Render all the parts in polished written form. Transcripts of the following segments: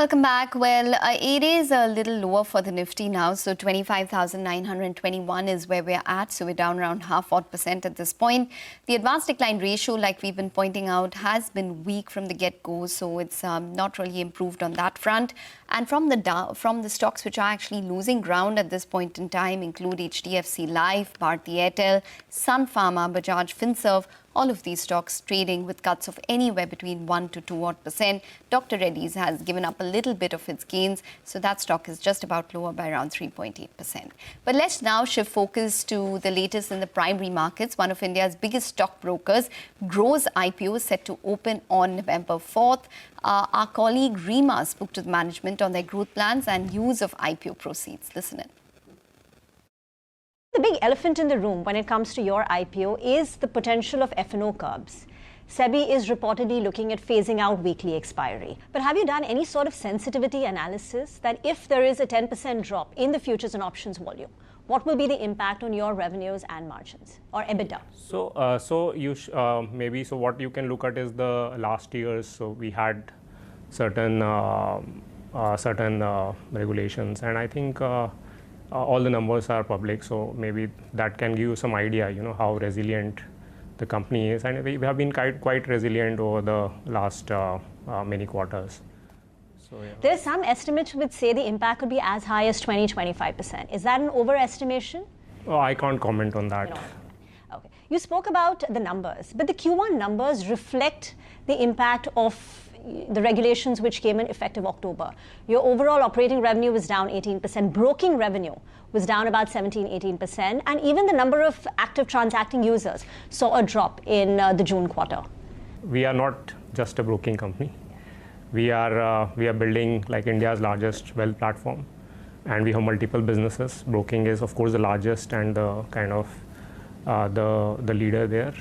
Welcome back. Well, it is a little lower for the Nifty now. So 25,921 is where we're at. So we're down around 0.5% at this point. The advanced decline ratio, like we've been pointing out, has been weak from the get-go. So it's not really improved on that front. And from the stocks which are actually losing ground at this point in time include HDFC Life, Bharti Airtel, Sun Pharma, Bajaj Finserv. All of these stocks trading with cuts of anywhere between 1 to 2%. Dr. Reddy's has given up a little bit of its gains, so that stock is just about lower by around 3.8%. But let's now shift focus to the latest in the primary markets. One of India's biggest stockbrokers, Groww's IPO is set to open on November 4th. Our colleague Reema spoke to the management on their growth plans and use of IPO proceeds. Listen in. The big elephant in the room when it comes to your IPO is the potential of F&O curbs. SEBI is reportedly looking at phasing out weekly expiry. But have you done any sort of sensitivity analysis that if there is a 10% drop in the futures and options volume, what will be the impact on your revenues and margins or EBITDA? So what you can look at is the last years. So we had certain regulations, and I think all the numbers are public, so maybe that can give you some idea, how resilient the company is. And we have been quite resilient over the last many quarters. So, yeah. There's some estimates which say the impact could be as high as 20-25%. Is that an overestimation? Oh, I can't comment on that. Okay. You spoke about the numbers, but the Q1 numbers reflect the impact of the regulations which came in effective October. Your overall operating revenue was down 18%, broking revenue was down about 17-18%, and even the number of active transacting users saw a drop in the June quarter. We are not just a broking company. We are building like India's largest wealth platform, and we have multiple businesses. Broking is of course the largest and the kind of the leader there,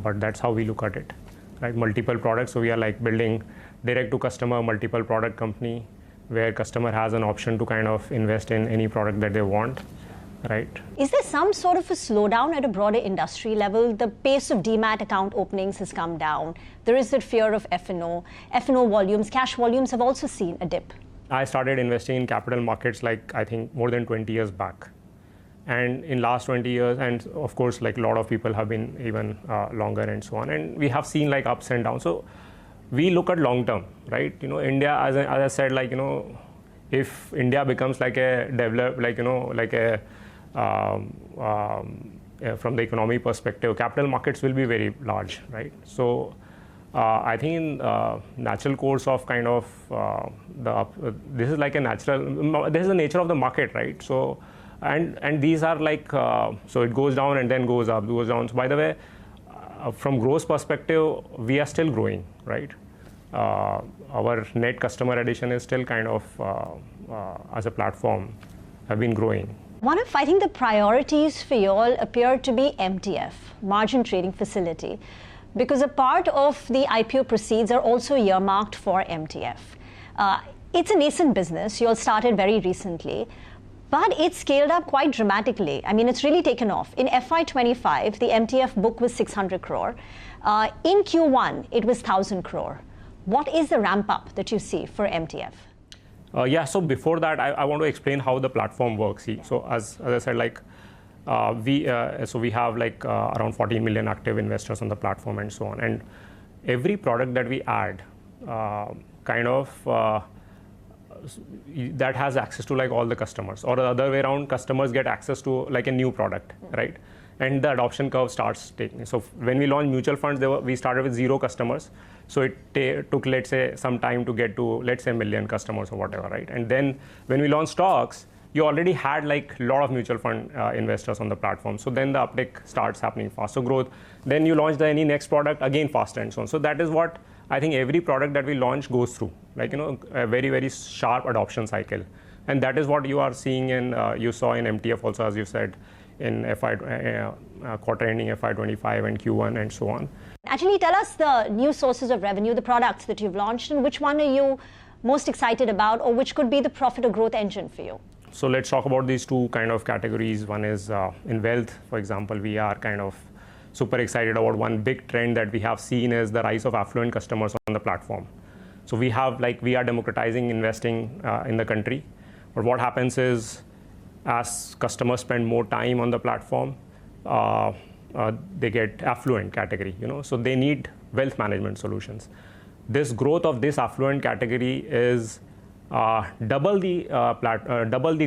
but that's how we look at it. Right, multiple products. So we are like building direct to customer multiple product company where customer has an option to kind of invest in any product that they want. Right. Is there some sort of a slowdown at a broader industry level? The pace of demat account openings has come down. There is that fear of F&O. F&O volumes, cash volumes have also seen a dip. I started investing in capital markets like I think more than 20 years back. And in last 20 years, and of course, like a lot of people have been even longer and so on. And we have seen like ups and downs. So we look at long term, right? India, as I said, like, if India becomes like a developed, from the economy perspective, capital markets will be very large, right? So I think in natural course of kind of this is like a natural, this is the nature of the market, right? So. And these are like, so it goes down and then goes up, goes down. So by the way, from growth perspective, we are still growing, right? Our net customer addition is still kind of, as a platform, have been growing. One of, I think, the priorities for you all appear to be MTF, Margin Trading Facility, because a part of the IPO proceeds are also earmarked for MTF. It's a nascent business. You all started very recently. But it's scaled up quite dramatically. I mean, it's really taken off. In FY25, the MTF book was 600 crore. In Q1, it was 1,000 crore. What is the ramp up that you see for MTF? So before that, I want to explain how the platform works. So as I said, like we have like around 14 million active investors on the platform and so on. And every product that we add that has access to like all the customers, or the other way around, customers get access to like a new product, right? And the adoption curve starts taking. So when we launched mutual funds, we started with 0 customers. So it took, let's say, some time to get to, let's say, 1 million customers or whatever, right? And then when we launched stocks, you already had like a lot of mutual fund investors on the platform. So then the uptake starts happening fast. So growth, then you launch any next product again faster and so on. So that is what I think every product that we launch goes through, like, a very, very sharp adoption cycle. And that is what you are seeing in, you saw in MTF also, as you said, in quarter ending FY25 and Q1 and so on. Actually, tell us the new sources of revenue, the products that you've launched, and which one are you most excited about, or which could be the profit or growth engine for you? So let's talk about these two kind of categories. One is in wealth, for example, we are kind of super excited about one big trend that we have seen is the rise of affluent customers on the platform. So we are democratizing investing in the country. But what happens is, as customers spend more time on the platform, they get affluent category, so they need wealth management solutions. This growth of this affluent category is more than double the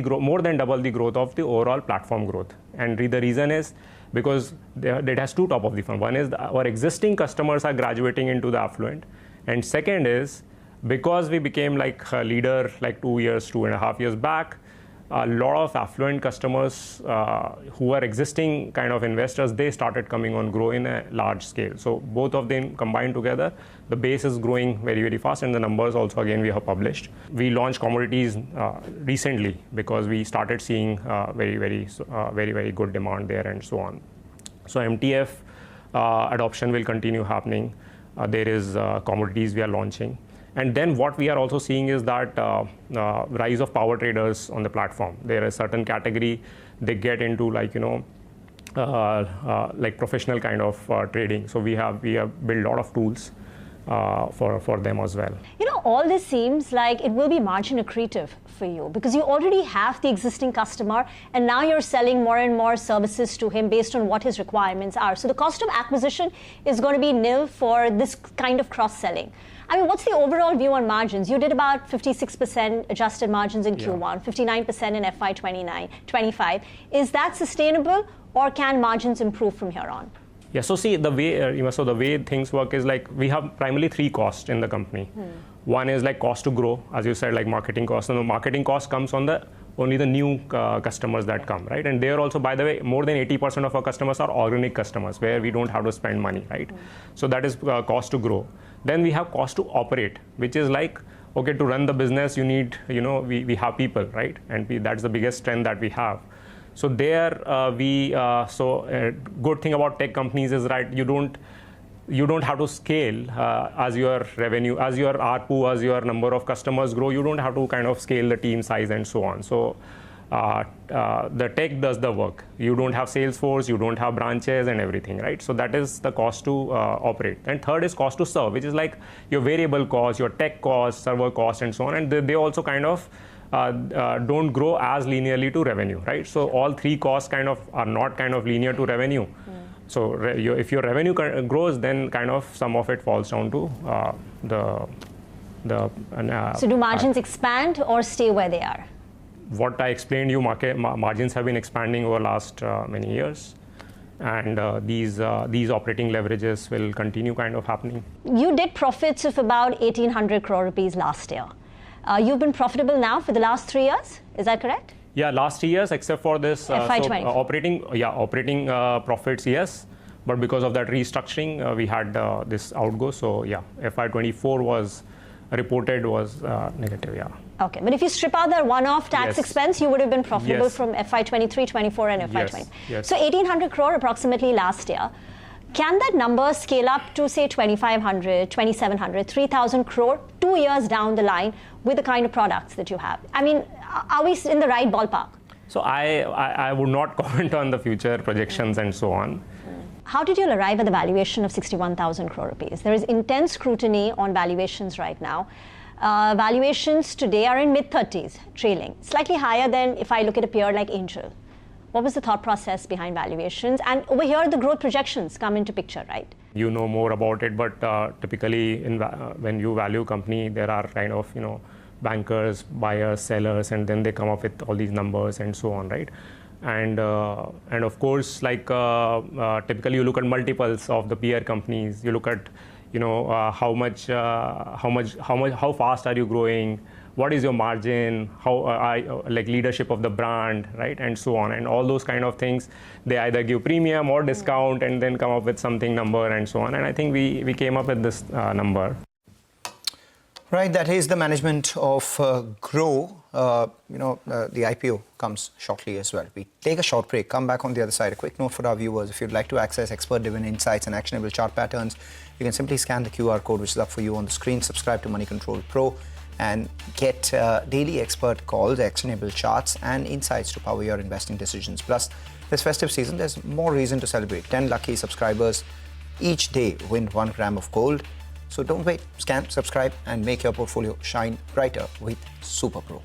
growth of the overall platform growth. And the reason is because it has two top of the funnel. One is our existing customers are graduating into the affluent, and second is because we became like a leader like 2.5 years back. A lot of affluent customers who are existing kind of investors, they started coming on Groww in a large scale. So both of them combined together, the base is growing very, very fast, and the numbers also, again, we have published. We launched commodities recently because we started seeing very, very good demand there and so on. So MTF adoption will continue happening. There is commodities we are launching. And then what we are also seeing is that rise of power traders on the platform. There is a certain category, they get into like professional kind of trading. So we have built a lot of tools for them as well. All this seems like it will be margin accretive for you because you already have the existing customer and now you're selling more and more services to him based on what his requirements are. So the cost of acquisition is going to be nil for this kind of cross-selling. I mean, what's the overall view on margins? You did about 56% adjusted margins in Q1, 59% in FY 25. Is that sustainable, or can margins improve from here on? Yeah, so see, the way things work is like we have primarily three costs in the company. One is like cost to grow, as you said, like marketing costs. And the marketing cost comes on only the new customers that come, right? And they are also, by the way, more than 80% of our customers are organic customers where we don't have to spend money, right? So that is cost to grow. Then we have cost to operate, which is like, okay, to run the business, you need, we have people, right? And that's the biggest strength that we have. So there, good thing about tech companies is, right, you don't have to scale as your revenue, as your ARPU, as your number of customers grow. You don't have to kind of scale the team size and so on. So the tech does the work. You don't have Salesforce, you don't have branches and everything, right? So that is the cost to operate. And third is cost to serve, which is like your variable cost, your tech cost, server cost, and so on. And they also kind of don't grow as linearly to revenue, right? So all three costs kind of are not kind of linear to revenue. So if your revenue grows, then kind of some of it falls down to so do margins expand or stay where they are? What I explained you, margins have been expanding over last many years. And these operating leverages will continue kind of happening. You did profits of about 1,800 crore rupees last year. You've been profitable now for the last 3 years, is that correct? Yeah, last 3 years, except for this operating profits, yes. But because of that restructuring, we had this outgo. So yeah, FY 24 was reported was negative, yeah. Okay, but if you strip out that one-off tax expense, you would have been profitable from FY 23, 24 and FY 20. So 1,800 crore approximately last year. Can that number scale up to say 2,500, 2,700, 3,000 crore 2 years down the line with the kind of products that you have? I mean, are we in the right ballpark? So I would not comment on the future projections and so on. How did you arrive at the valuation of 61,000 crore rupees? There is intense scrutiny on valuations right now. Valuations today are in mid-30s, trailing, slightly higher than if I look at a peer like Angel. What was the thought process behind valuations? And over here, the growth projections come into picture, right? You know more about it, but typically when you value a company, there are kind of, bankers, buyers, sellers, and then they come up with all these numbers and so on, right? And of course, like typically you look at multiples of the peer companies. You look at, how fast are you growing? What is your margin? How like leadership of the brand, right? And so on, and all those kind of things. They either give premium or discount, and then come up with something number and so on. And I think we came up with this number. Right, that is the management of Groww. The IPO comes shortly as well. We take a short break, come back on the other side. A quick note for our viewers: if you'd like to access expert-driven insights and actionable chart patterns, you can simply scan the QR code which is up for you on the screen, subscribe to Money Control Pro, and get daily expert calls, actionable charts, and insights to power your investing decisions. Plus, this festive season, there's more reason to celebrate. 10 lucky subscribers each day win 1 gram of gold. So don't wait, scan, subscribe, and make your portfolio shine brighter with Super Pro.